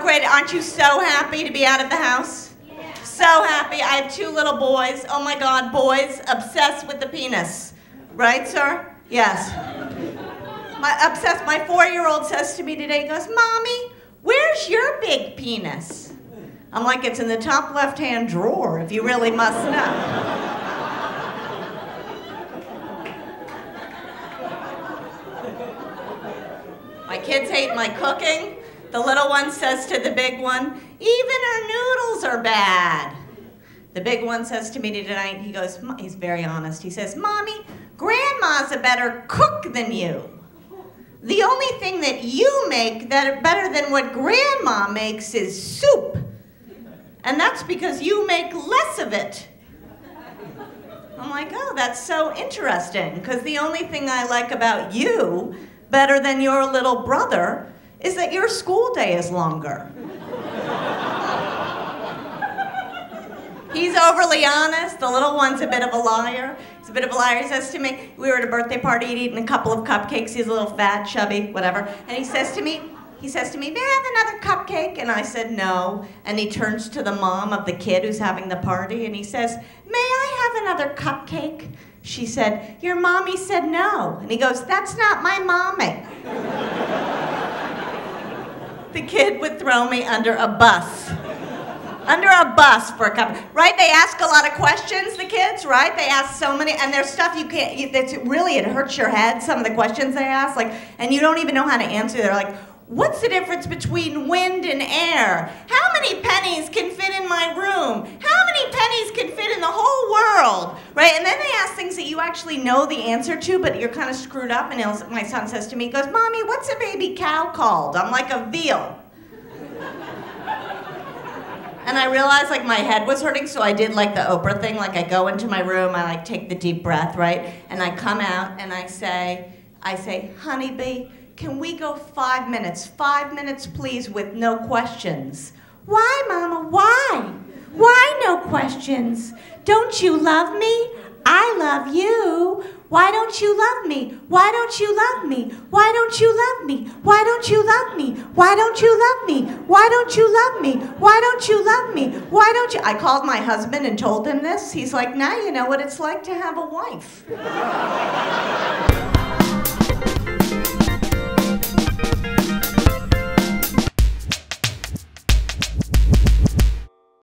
great. Aren't you so happy to be out of the house? Yeah. So happy. I have 2 little boys. Oh my God, boys obsessed with the penis. Right, sir? Yes. My 4-year-old says to me today, he goes, Mommy, where's your big penis? I'm like, it's in the top left-hand drawer, if you really must know. My kids hate my cooking. The little one says to the big one, even our noodles are bad. The big one says to me tonight, he goes, he's very honest, he says, Mommy, Grandma's a better cook than you. The only thing that you make that better than what Grandma makes is soup. And that's because you make less of it. I'm like, oh, that's so interesting, because the only thing I like about you better than your little brother is that your school day is longer. He's overly honest. The little one's a bit of a liar. He's a bit of a liar. He says to me, we were at a birthday party, he'd eaten a couple of cupcakes. He's a little fat, chubby, whatever. And he says to me, may I have another cupcake? And I said, no. And he turns to the mom of the kid who's having the party, and he says, may I have another cupcake? She said, your mommy said no. And he goes, that's not my mommy. The kid would throw me under a bus. Under a bus for a cup, right? They ask a lot of questions, the kids, right? They ask so many, and there's stuff you can't, it hurts your head, some of the questions they ask, like, and you don't even know how to answer. They're like, what's the difference between wind and air? How many pennies can fit in my room? How many pennies can fit in the whole world? Right? And then they ask things that you actually know the answer to, but you're kind of screwed up, and my son says to me, he goes, Mommy, what's a baby cow called? I'm like, a veal. And I realized like my head was hurting, so I did like the Oprah thing, like I go into my room, I like take the deep breath, right? And I come out and I say, honeybee, can we go 5 minutes? 5 minutes, please, with no questions. Why, Mama, why? Why no questions? Don't you love me? I love you. Why don't you love me? Why don't you love me? Why don't you love me? Why don't you love me? Why don't you love me? Why don't you love me? Why don't you love me? Why don't you? I called my husband and told him this. He's like, now you know what it's like to have a wife.